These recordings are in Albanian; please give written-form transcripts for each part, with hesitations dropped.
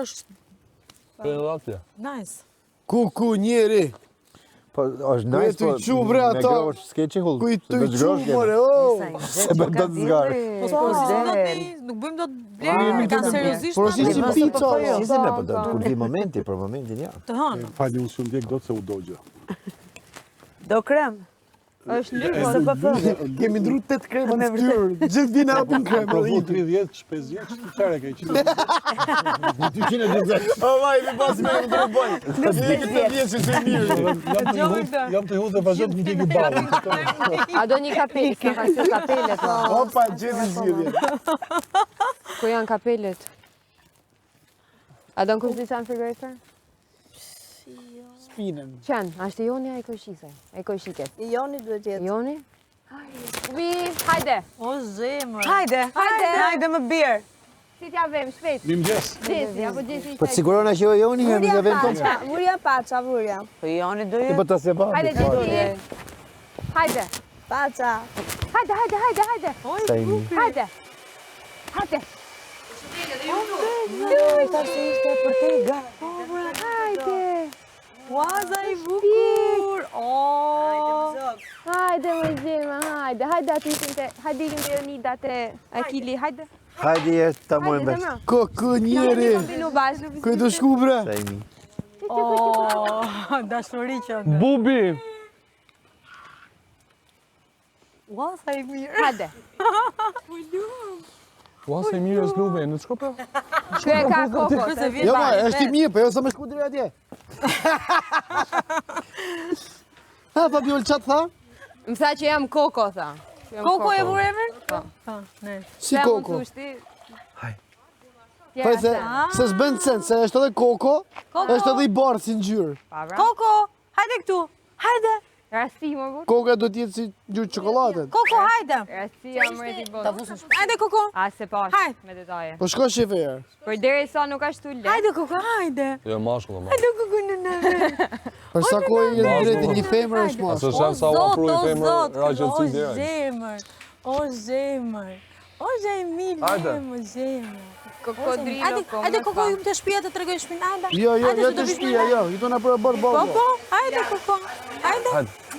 është... Atje. Nice. Ku njeri? Po, është nice, po... Ku i bre ata? Skeqi hull. Ku i të more, Se me do të zgarë. Nuk bëjmë do të blerë, kanë seriozisht. Por si pizza. Si se me për do të kur vi momenti, për momentin ja. Të hanë. Fali, unë shumë djekë do të se u dogja. Do krem? është lyrë, se për fërë. Kemi ndru 8 krema në ftyrë. Gjithë vina apun krema. Provu 30, 50, që të qare ka i 220. O vaj, mi pas me më ndrëboj. Nësë të vjetë që se mirë. Jam të hudhe vazhët në tiki balë. A do një kapelet, s'ka ka se kapelet. Opa, gjithë zhjidhje. Ku janë kapelet? A do në kush di qanë frigorifer? Spinën. Qenë, ashtë e Joni a e kojshise? E kojshiket? Joni duhet jetë. Joni? Ubi, hajde! O zemër. Hajde më birë! Si t'ja vem, shpejt? Mirëmëngjes. Gjesi, apo gjesi Po të sigurona që o Joni jemi dhe vend tonë? Vurja paca, vurja. Po Joni do Po të se ba. Hajde, gjesi! Hajde! Paca. Hajde! Sa imi. Hajde! Hajde! Hajde! Waza i bukur. Hajde më gjema, hajde aty ishim të, hajde ikim të Jonida të Akili, hajde. Hajde jetë ta mojnë bërë. Ku njeri? Ku i të shku bre? Sa imi. Dashuri që në. Bubi! Waza i mirë. Hajde. Wasa i mirë është luve, në shko për? Kjo e ka kokot. Jo ma, është i mirë, po jo sa me shku dire atje. Ha, Fabiol, qatë tha? Më tha që jam koko, tha. Koko e vuremër? Po. Si koko? Pa se s'bën sen, se është edhe koko, është edhe i barë si ngjyrë. Koko, hajde këtu. Hajde. Rasti, më bu. Koka do t'jetë si gjyrë qokolatet. Koko, hajde. Rasti, jam rreti botë. Hajde, Koko. A, se pas, Hajde. me detaje. Po shko shefer. Për deri sa nuk ashtu le. Hajde, Koko, hajde. Jo, mashkull, ma. Hajde, Koko, në. Për sa kohë i drejti një femër është A mas. se shem sa u afru i femër, raqët si dhe. O zemër. O zemër, zemër. Kokodrilo, Hajde, Koko, ju më të shpia të tregoj shpinada. Jo, të shpia, jo. I do në për bërë Po, bërë. po, hajde, Koko. Hajde.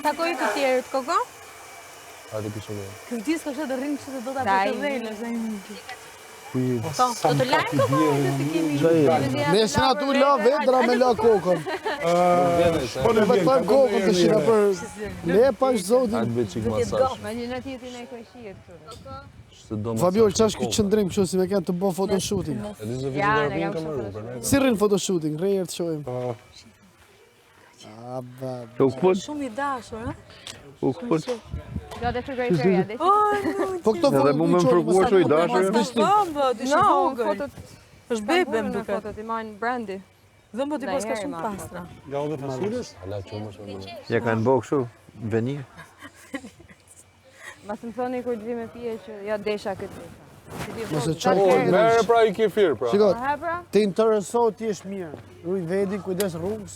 Takoj të tjerët, Koko. Hajde pisho dhe. Këvtis ka shë të rrinë që do të apë të vejle, zemër. Do të lajmë, Koko, dhe të kemi... Me shina tu la vedra me la kokën. Po në vetëm kokën të shina për lepa është zotin. Hajde bëj qik masash. Imagjina ti jetin e kojshijet këtu. Fabiol, qa është këtë qëndrim kështu si me kënë të bo photoshooting? E di se vjetë dhe rëpin kameru, për ne. Si rrinë photoshooting, rejër të shojmë. Shumë i dashur, ha? Do të frigoriferja, dhe Po këto Edhe mu me më përkuashu i dashur. Bamba, të shi vogël. është bebem duke. Fotot i majnë brandy. Dhëmbët i pas ka shumë pastra. Ja u dhe fasulës? Ala qumë shumë në. Ja kanë bo kështu, venir. Mas më thoni kur të vi me pije që ja desha këtë. Nëse O, qaj mere pra i kefir, pra. Shikot, Ha pra? të interesohet ti është mirë. Ruj vedin, kujdes rrugës.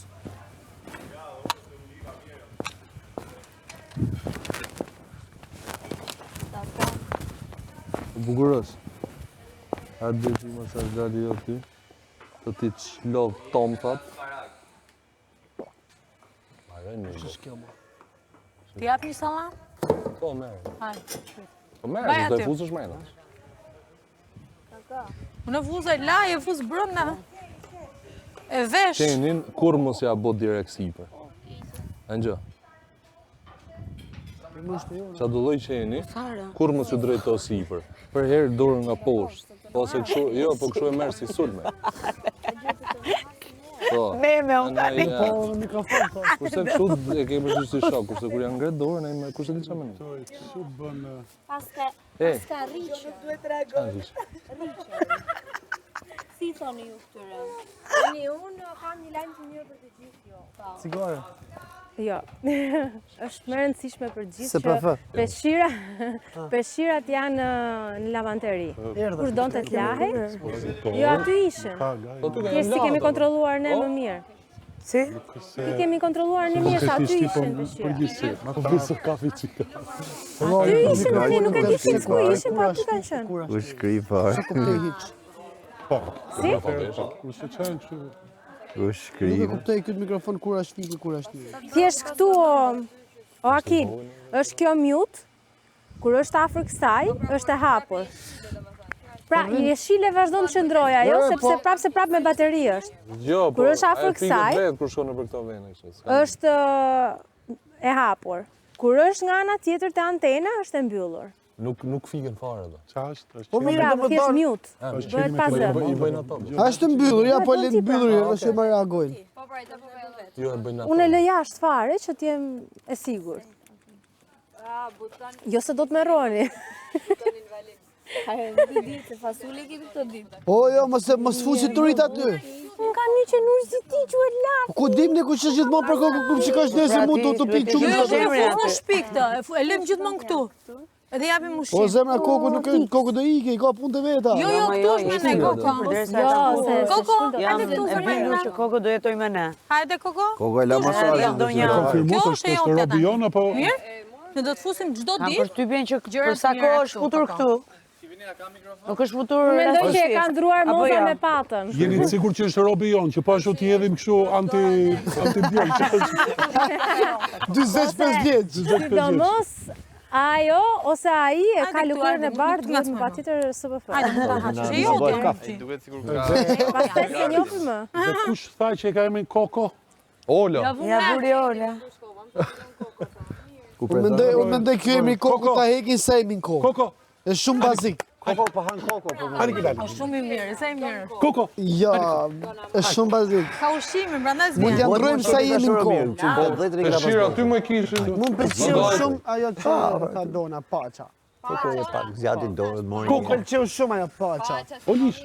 Bugurës. Hajde dhe që i masash gjali jo ty. Të ti qlov tom thot. Ti jap një salam? Po, mere. Hajde. Po, mere, Baj që të aty. e fuzësh mejna. Unë fuzaj la, e fuz brënda. E vesh. Qenin, kur mos ja bo direkt sipër. E në gjë. Qa do loj qeni, kur mos ju drejto sipër. Për herë dorë nga poshtë. Po se këshu, jo, po këshu e merë si sulme. Po. Meme, unë tani. Po, në mikrofon, po. Kurse këshu e ke përgjithë si shok, kurse kur janë ngretë dorën, e me kurse di qa me në. Që bënë... Paska rriqë. Nuk duhet Qa në gjishë? Si thoni ju këtyre? Tani unë kam një lajmë të mirë për të gjithë jo. Cigare. Jo, është më rëndësishme për gjithë Se pa fë. peshqirat janë në lavanteri. Kur do të lahej, jo aty ishin. Thjesht si kemi kontrolluar ne më mirë. Si? Si kemi kontrolluar ne mirë sa aty ishin peshqirat. Përgjithsi, ma të bësë kafi qika. Aty ishin, ne nuk e di se ku ishin, po aty kanë qenë. U shkri parë. Kuptoj hiq. Po. Si? Kurse qenë kështu. U Nuk e shkrive. kuptoj këtë mikrofon kur është fikë, kur është një. Thjesht këtu, o Akil, është kjo mute, kur është afër kësaj, është e hapur. Pra, jeshile vazhdon të qëndroja, jo, sepse prap me bateri është. Jo, po. Kur është afër kësaj, vetë kur shkon nëpër këto vene kështu. është e hapur. Kur është nga ana tjetër të antena, është e mbyllur. Nuk fiken fare do. Qa është? Po mirë, Pra, do të thjesht thonë, mute, bëhet pa zë. I bëjnë ato. është mbyllur, ja po le mbyllur, jo, që më reagojnë. Jo, e bëjnë ato. Unë e lë jashtë fare që t'jem e sigurt. Jo se do të merroni. Fasule kemi këto ditë. O jo, mos fusi turit aty. Unë kam një që nuk ziti që e lakë. Ku dimni ku që gjithmonë për kokë kur shikosh nesër mund të pikë Jo, çumë. jo, në shtëpi këtë. E lëm gjithmonë këtu. Edhe japim ushqim. Po zemra kokë nuk kokë do ikë, ka punë të veta. Jo, këtu është me ne Koko. Koko, hajde këtu E bindur që Koko do jetoj me ne. Hajde Koko. Kogo e la masazhin. Konfirmu Kjo të është e shto jote Robion apo? Mirë? Ne do të fusim çdo Kam ditë. përshtypjen që Gjërat për sa mira kohë këtu, është futur Koko. këtu. Nuk është futur Mendoj që e ka ndruar Apo moza jo? me patën. Jeni të sigurt që është Robion, që pashu t'i hedhim kështu anti-björn. 45 vjeç. Sidomos, ajo ose ai e ka Hajde këtu, lëkurën e hajde, bardhë, nuk duhet të më patjetër SBF. Hajde, mund ta hash. Na, E do bëhet jote. kafë. Pastaj se njohim më. Dhe kush tha që e ka emrin Koko? Ola. Ja buri Ola. Ku Unë mendoj kjo emri kokë ta hekin sa emin kokë. Koko, Është shumë bazik. Koko po han koko po. hani ki dali. Shumë i mirë, sa i mirë. Koko. Ja, është shumë bazik. Ka ushqime, prandaj Mund s'vjen. t'ja ndrojmë sa jemi në kohë. Shira, ty më kishin. Mund pëlqeu shumë ajo që ka dona paça. Koko e pak zjatin dorë të mori. Kokë pëlqeu shumë ajo paça. Olish.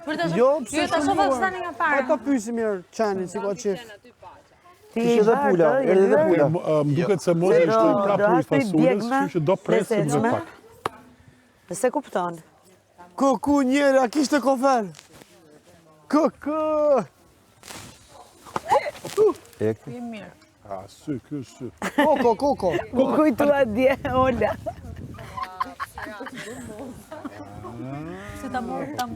Për të Jo, Jo, pse ta shofa tani nga para. Pa pyesi mirë çanin si ka qef. Ti Ishte dhe pula, erdhi dhe pula. Më duket se mos është i prapur i fasules, kështu që do presim dhe pak. Se kupton. Koku njëri, a kishte kofer? Koku! Ek. I mirë. A, sy, ky është sy. Koko. Kujtu atje, Ola. Se ta morë tam.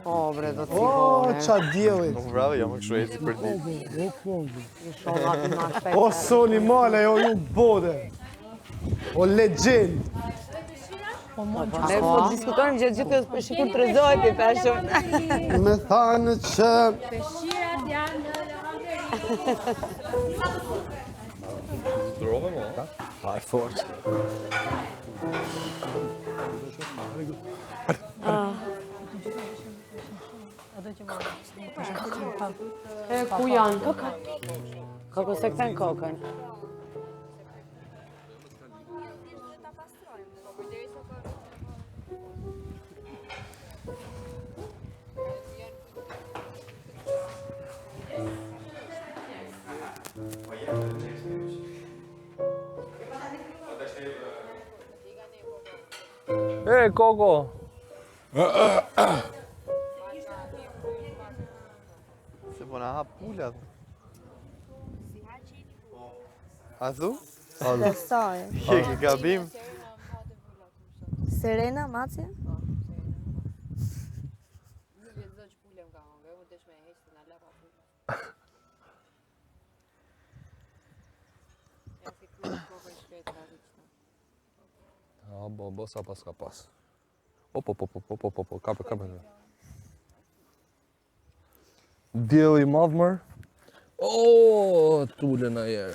O, bre, do të O, qa djelit. Bravo, jam kështu eci për ditë. O, Soni Mala, jo ju bode. O, legend. Ne po diskutojmë gjatë gjithës për shikur të rëzojti, tashë. Me thanë që... Pa e fort. Ku janë? Koko se këthen kokën. E, Koko. Se po na hap pulat. A thu? Besoj. Ke gabim? Serena, Maci? Bo, sa pas ka pas. Opo, kape. Dielli i madh mër. O, tulen ajer.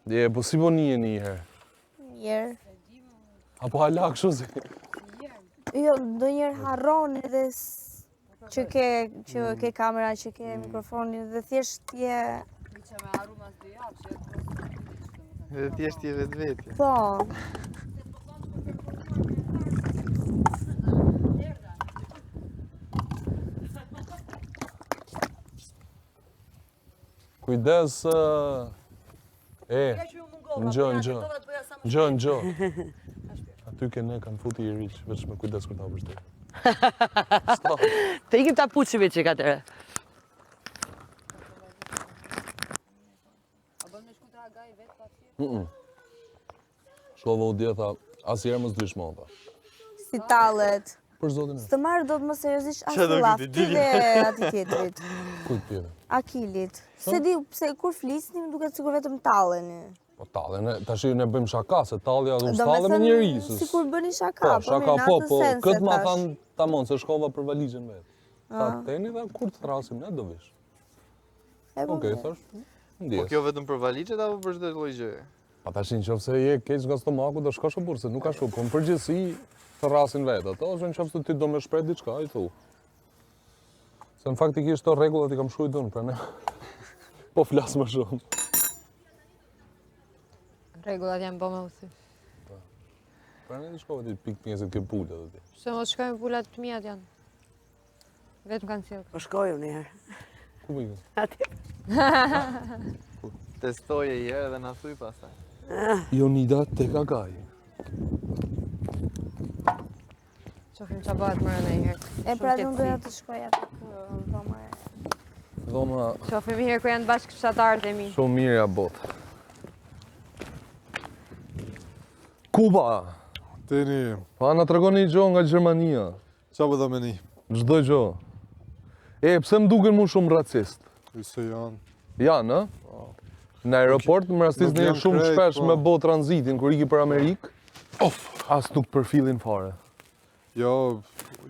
Dhe, po si po nije një herë? Njerë. Apo hala kështu se... Jo, do njerë harron edhe që ke kamera, që ke mikrofonin dhe thjesht je... Dhe thjesht je vetë vetë. Po. Kujdes... Ngjo. Aty ke ne kanë futi i riq, veç me kujdes kur ta vështirë. Të ikim ta puqive që ka tëre. Shkova u dje, tha, Asnjëherë mos drysh moda. Si tallet. Për zotin e. Së marrë do të më seriozisht as Çfarë do laf, këtë ty dili? dhe ati tjetrit. Kujt pyet? Akilit. Se di, pse kur flisni, më duket sikur vetëm talleni. Po tallën, tash ne bëjmë shaka, se tallja do të tallë me njerëz. Sikur bëni shaka, Po, po shaka në po, atë po, sens këtë e ma thash. thanë tamon, se shkova për valizhen vetë. Tha teni dhe kur të thrasim, ne do vish. Okej, thash, Po ndjes. kjo vetëm për valixhet apo për çdo lloj gjëje? Pa tash nëse je keq nga stomaku do shkosh në burse, nuk ka shumë, po në përgjithësi thrasin vetë ato, ose nëse ti do më shpret diçka, i thu. Se në faktikisht to rregullat i kam shkruajtur unë, pra ne po flas më shumë. Rregullat janë bëmë usi. Pra ne shkova ti pik pjesët ke pula do ti. Se mos shkojmë pulat të mijat janë. Vetëm kanë sjellë. Po shkoj unë herë. Ku më Testoje një herë dhe na thuj pastaj. Jonida tek Agaj. Qofim që bëhet më rënë njëherë. E pra unë doja të shkoj atë dhoma e. Dhoma Qofim njëherë ku janë bashkështatarët e mi. shumë mirë ja bot. Kuba! Teni, Pa na tregoni një gjo nga Gjermania. qa po dhe me ni? Çdo gjo. Pse më duken mu shumë racist? Se janë. Janë, ë? Në aeroport më rastis nuk në janë shumë krejt, shpesh po. me bo tranzitin, kur iki për Amerikë, as nuk përfillin fare. Jo,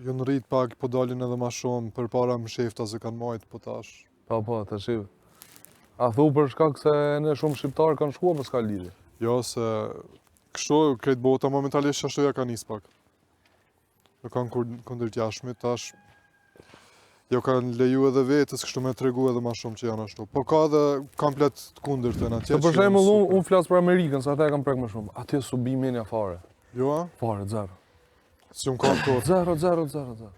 ju në rrit pak, po dalin edhe ma shumë, për para më shefta se kanë majtë, po tash. Po, të shiv. A thu për shkak se ne shumë shqiptarë kanë shkua, për s'ka lidhje. Jo, se kështu, krejt bota momentalisht ashtu ja ka nis pak. Jo kanë kundër t'jashmit, tash jo kanë leju edhe vetës, kështu me tregu edhe ma shumë që janë ashtu. Po ka edhe komplet kundër të në Se për shembull unë flas për Amerikën, sa ata e kanë prek më shumë. Atje s'u bi menja fare. Jo, a? Fare, zero. Si unë ka kohë. Zero.